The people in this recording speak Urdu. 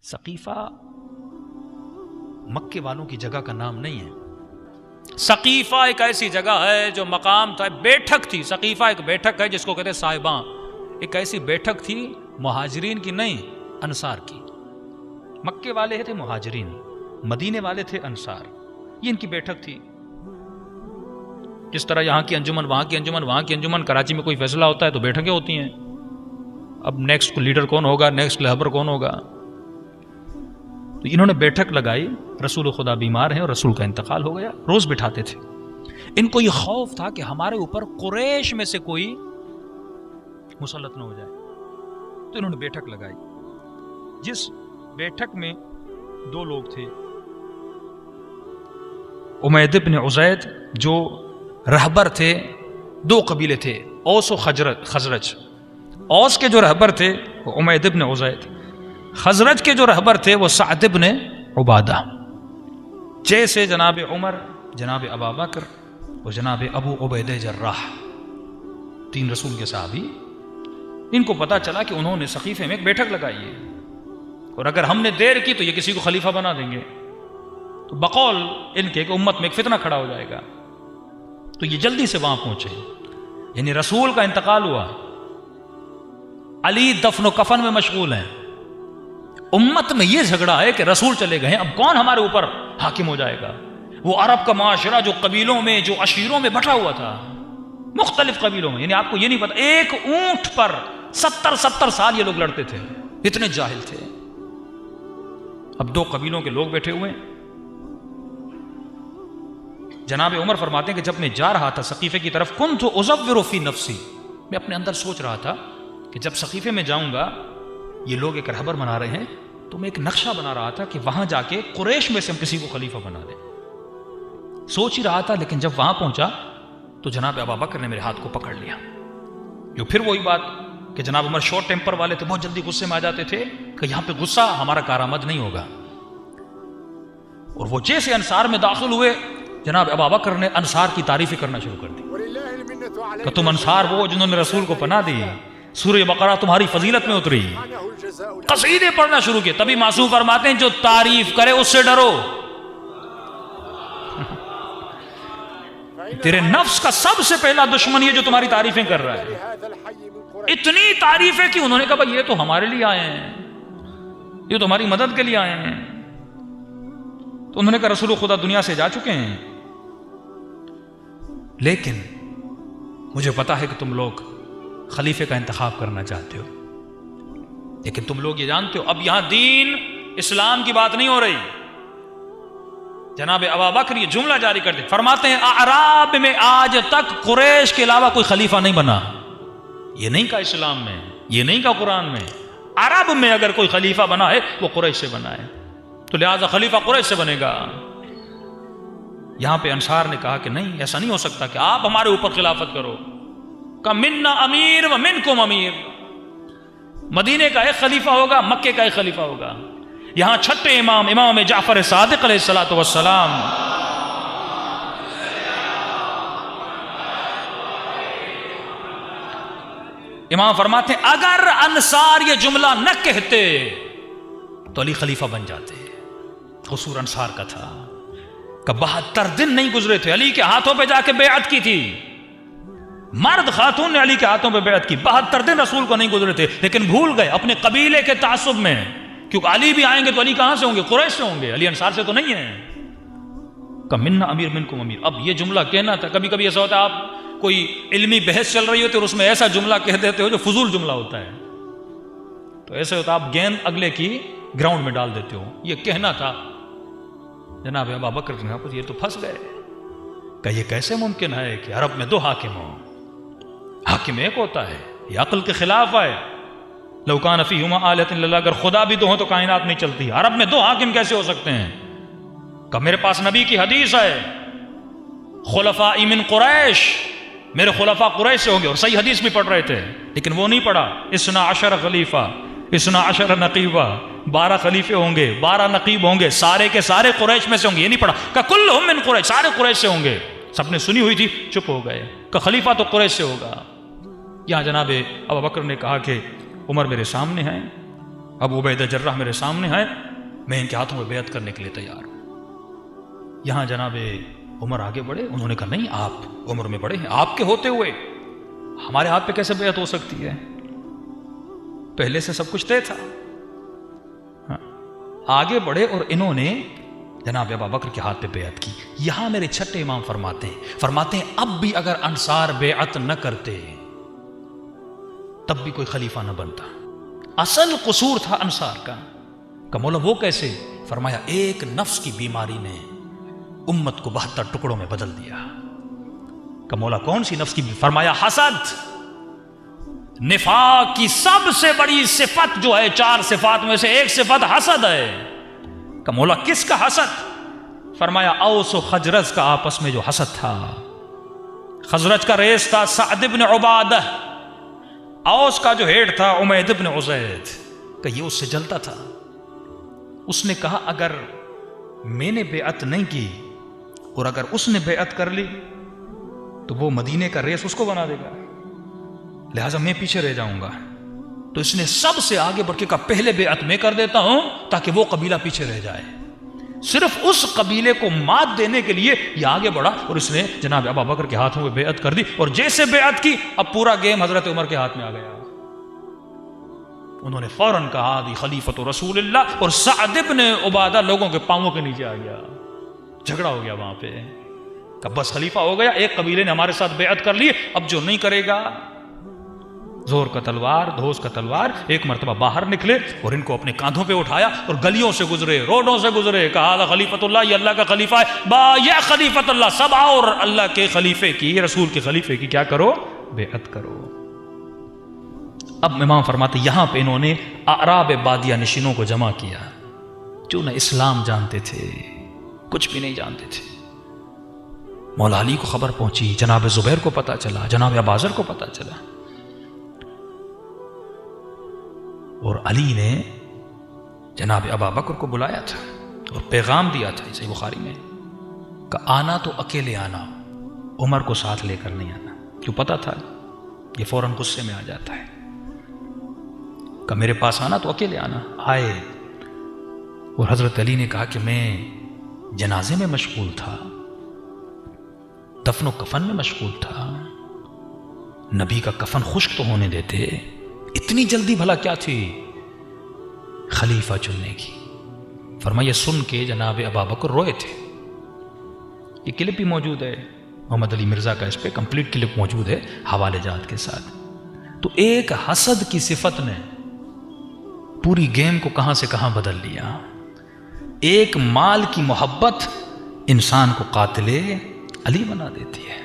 سقیفہ مکے والوں کی جگہ کا نام نہیں ہے. سقیفہ ایک ایسی جگہ ہے جو مقام تھا، بیٹھک تھی. سقیفہ ایک بیٹھک ہے جس کو کہتے ہیں صاحباں. ایک ایسی بیٹھک تھی مہاجرین کی نہیں، انصار کی. مکے والے تھے مہاجرین، مدینے والے تھے انصار. یہ ان کی بیٹھک تھی. جس طرح یہاں کی انجمن، وہاں کی انجمن، وہاں کی انجمن. کراچی میں کوئی فیصلہ ہوتا ہے تو بیٹھکیں ہوتی ہیں. اب نیکسٹ لیڈر کون ہوگا، نیکسٹ رہبر کون ہوگا. تو انہوں نے بیٹھک لگائی. رسول خدا بیمار ہیں اور رسول کا انتقال ہو گیا. روز بٹھاتے تھے. ان کو یہ خوف تھا کہ ہمارے اوپر قریش میں سے کوئی مسلط نہ ہو جائے. تو انہوں نے بیٹھک لگائی. جس بیٹھک میں دو لوگ تھے، امید بن عزید جو رہبر تھے. دو قبیلے تھے، اوس و خزرج. اوس کے جو رہبر تھے وہ امید بن عزید، خزرج کے جو رہبر تھے وہ سعد بن عبادہ. جیسے جناب عمر، جناب ابا بکر اور جناب ابو عبیدہ جراح، تین رسول کے صحابی. ان کو پتا چلا کہ انہوں نے سقیفے میں ایک بیٹھک لگائی ہے اور اگر ہم نے دیر کی تو یہ کسی کو خلیفہ بنا دیں گے. تو بقول ان کے کہ امت میں ایک فتنہ کھڑا ہو جائے گا. تو یہ جلدی سے وہاں پہنچے. یعنی رسول کا انتقال ہوا، علی دفن و کفن میں مشغول ہیں. امت میں یہ جھگڑا ہے کہ رسول چلے گئے، اب کون ہمارے اوپر حاکم ہو جائے گا. وہ عرب کا معاشرہ جو قبیلوں میں، جو عشیروں میں بٹا ہوا تھا، مختلف قبیلوں میں. یعنی آپ کو یہ نہیں پتا، ایک اونٹ پر 70 سال یہ لوگ لڑتے تھے، اتنے جاہل تھے. اب دو قبیلوں کے لوگ بیٹھے ہوئے. جناب عمر فرماتے ہیں کہ جب میں جا رہا تھا سقیفے کی طرف، کنت ازور فی نفسی، میں اپنے اندر سوچ رہا تھا کہ جب سقیفے میں جاؤں گا، یہ لوگ ایک رہبر بنا رہے ہیں، تو میں ایک نقشہ بنا رہا تھا کہ وہاں جا کے قریش میں سے ہم کسی کو خلیفہ بنا دیں. سوچ ہی رہا تھا، لیکن جب وہاں پہنچا تو جناب ابا بکر نے میرے ہاتھ کو پکڑ لیا. جو پھر وہی بات کہ جناب عمر شورٹ ٹیمپر والے تھے، بہت جلدی غصے میں آ جاتے تھے کہ یہاں پہ غصہ ہمارا کارآمد نہیں ہوگا. اور وہ جیسے انصار میں داخل ہوئے، جناب ابا بکر نے انصار کی تعریفیں کرنا شروع کر دی کہ تم انصار وہ جنہوں نے رسول کو پناہ دی، سورہ بقرہ تمہاری فضیلت میں اتری. قصیدے پڑھنا شروع کیے. تبھی معصوم فرماتے ہیں جو تعریف کرے اس سے ڈرو. تیرے نفس کا سب سے پہلا دشمن یہ جو تمہاری تعریفیں کر رہا ہے. اتنی تعریفیں کی. انہوں نے کہا بھائی یہ تو ہمارے لیے آئے ہیں، یہ تو ہماری مدد کے لیے آئے ہیں. تو انہوں نے کہا رسول خدا دنیا سے جا چکے ہیں، لیکن مجھے پتا ہے کہ تم لوگ خلیفے کا انتخاب کرنا چاہتے ہو، لیکن تم لوگ یہ جانتے ہو اب یہاں دین اسلام کی بات نہیں ہو رہی. جناب ابا بکر یہ جملہ جاری کرتے فرماتے ہیں اعراب میں آج تک قریش کے علاوہ کوئی خلیفہ نہیں بنا. یہ نہیں کہا اسلام میں، یہ نہیں کہا قرآن میں. عرب میں اگر کوئی خلیفہ بنا ہے وہ قریش سے بنا ہے، تو لہذا خلیفہ قریش سے بنے گا. یہاں پہ انصار نے کہا کہ نہیں، ایسا نہیں ہو سکتا کہ آپ ہمارے اوپر خلافت کرو. کہ منا امیر و منکم امیر. مدینے کا ایک خلیفہ ہوگا، مکے کا ایک خلیفہ ہوگا. یہاں چھٹے امام، امام جعفر صادق علیہ الصلوۃ والسلام، امام فرماتے ہیں اگر انصار یہ جملہ نہ کہتے تو علی خلیفہ بن جاتے. قصور انصار کا تھا کہ 72 دن نہیں گزرے تھے علی کے ہاتھوں پہ جا کے بیعت کی تھی. مرد خاتون نے علی کے ہاتھوں پہ بیعت کی. 72 دن رسول کو نہیں گزرے تھے، لیکن بھول گئے اپنے قبیلے کے تعصب میں، کیونکہ علی بھی آئیں گے تو علی کہاں سے ہوں گے؟ قریش سے ہوں گے، علی انصار سے تو نہیں ہیں. کہ منا امیر منکم امیر. اب یہ جملہ کہنا تھا. کبھی کبھی ایسا ہوتا ہے آپ کوئی علمی بحث چل رہی ہوتی ہے اور اس میں ایسا جملہ کہہ دیتے ہو جو فضول جملہ ہوتا ہے. تو ایسے ہوتا آپ گیند اگلے کی گراؤنڈ میں ڈال دیتے ہو. یہ کہنا تھا. جناب ابا بکر نے کہا یہ تو پھنس گئے کہ یہ کیسے ممکن ہے کہ عرب میں دو حاکم ہوں. حاکم ایک ہوتا ہے، یہ عقل کے خلاف ہے. لو کان فیہما آلۃ الا اللہ، اگر خدا بھی دو ہوں تو کائنات نہیں چلتی. عرب میں دو حاکم کیسے ہو سکتے ہیں؟ کہ میرے پاس نبی کی حدیث ہے خلفاء من قریش، میرے خلفاء قریش سے ہوں گے. اور صحیح حدیث بھی پڑھ رہے تھے لیکن وہ نہیں پڑھا. 12 خلیفہ 12 نقیبہ، 12 خلیفے ہوں گے، 12 نقیب ہوں گے، سارے کے سارے قریش میں سے ہوں گے. یہ نہیں پڑھا کہ کلہم من قریش، سارے قریش سے ہوں گے. سب نے سنی ہوئی تھی، چپ ہو گئے کہ خلیفہ تو قریش سے ہوگا. یہاں جناب ابو بکر نے کہا کہ عمر میرے سامنے ہیں، ابو عبیدہ جرح میرے سامنے ہے، میں ان کے ہاتھوں میں بیعت کرنے کے لیے تیار ہوں۔ یہاں جناب عمر آگے بڑھے، انہوں نے کہا نہیں، آپ عمر میں بڑے ہیں، آپ کے ہوتے ہوئے ہمارے ہاتھ پہ کیسے بیعت ہو سکتی ہے؟ پہلے سے سب کچھ طے تھا۔ آگے بڑھے اور انہوں نے جناب ابوبکر کے ہاتھ پہ بیعت کی۔ یہاں میرے چھٹے امام فرماتے ہیں اب بھی اگر انصار بیعت نہ کرتے تب بھی کوئی خلیفہ نہ بنتا۔ اصل قصور تھا انصار کا کہ مولا وہ کیسے؟ فرمایا ایک نفس کی بیماری نے امت کو 72 ٹکڑوں میں بدل دیا۔ کہ مولا کون سی نفس کی؟ فرمایا حسد۔ نفاق کی سب سے بڑی صفت جو ہے، 4 صفات میں سے ایک صفت حسد ہے۔ کہ مولا کس کا حسد؟ فرمایا اوس و خزرج کا آپس میں جو حسد تھا۔ خزرج کا ریس تھا سعد بن عبادہ، اوس کا جو ہیڈ تھا عمید بن عزید، کہ یہ اس سے جلتا تھا۔ اس نے کہا اگر میں نے بیعت نہیں کی اور اگر اس نے بیعت کر لی تو وہ مدینے کا ریس اس کو بنا دے گا، لہٰذا میں پیچھے رہ جاؤں گا۔ تو اس نے سب سے آگے بڑھ کے کہا پہلے بیعت میں کر دیتا ہوں تاکہ وہ قبیلہ پیچھے رہ جائے۔ صرف اس قبیلے کو مات دینے کے لیے یہ آگے بڑھا اور اس نے جناب ابوبکر کے ہاتھوں میں بیعت کر دی، اور جیسے بیعت کی اب پورا گیم حضرت عمر کے ہاتھ میں آ گیا۔ انہوں نے فوراً کہا دی خلیفۃ رسول اللہ، اور سعد بن عبادہ لوگوں کے پاؤں کے نیچے آ گیا۔ جھگڑا ہو گیا وہاں پہ کہ بس خلیفہ ہو گیا، ایک قبیلے نے ہمارے ساتھ بیعت کر لی، اب جو نہیں کرے گا زور کا تلوار، دھوس کا تلوار۔ ایک مرتبہ باہر نکلے اور ان کو اپنے کاندھوں پہ اٹھایا اور گلیوں سے گزرے، روڈوں سے گزرے، کہا خلیفۃ اللہ، یہ اللہ کا خلیفہ ہے، با یا خلیفۃ اللہ، سب آؤ اور اللہ کے خلیفے کی، رسول کے خلیفے کی کیا کرو؟ بیعت کرو۔ اب امام فرماتے یہاں پہ انہوں نے اعراب بادیہ نشینوں کو جمع کیا جو نہ اسلام جانتے تھے، کچھ بھی نہیں جانتے تھے۔ مولا علی کو خبر پہنچی، جناب زبیر کو پتا چلا، جناب ابازر کو پتا چلا، اور علی نے جناب ابابکر کو بلایا تھا اور پیغام دیا تھا صحیح بخاری میں کہ آنا تو اکیلے آنا، عمر کو ساتھ لے کر نہیں آنا، کیوں؟ پتا تھا یہ فوراً غصے میں آ جاتا ہے کہ میرے پاس آنا تو اکیلے آنا۔ آئے اور حضرت علی نے کہا کہ میں جنازے میں مشغول تھا، دفن و کفن میں مشغول تھا، نبی کا کفن خشک تو ہونے دیتے، اتنی جلدی بھلا کیا تھی خلیفہ چننے کی؟ فرمایا سن کے جناب ابابکر روئے تھے۔ یہ کلپ بھی موجود ہے محمد علی مرزا کا، اس پہ کمپلیٹ کلپ موجود ہے حوالے جات کے ساتھ۔ تو ایک حسد کی صفت نے پوری گیم کو کہاں سے کہاں بدل لیا۔ ایک مال کی محبت انسان کو قاتل علی بنا دیتی ہے۔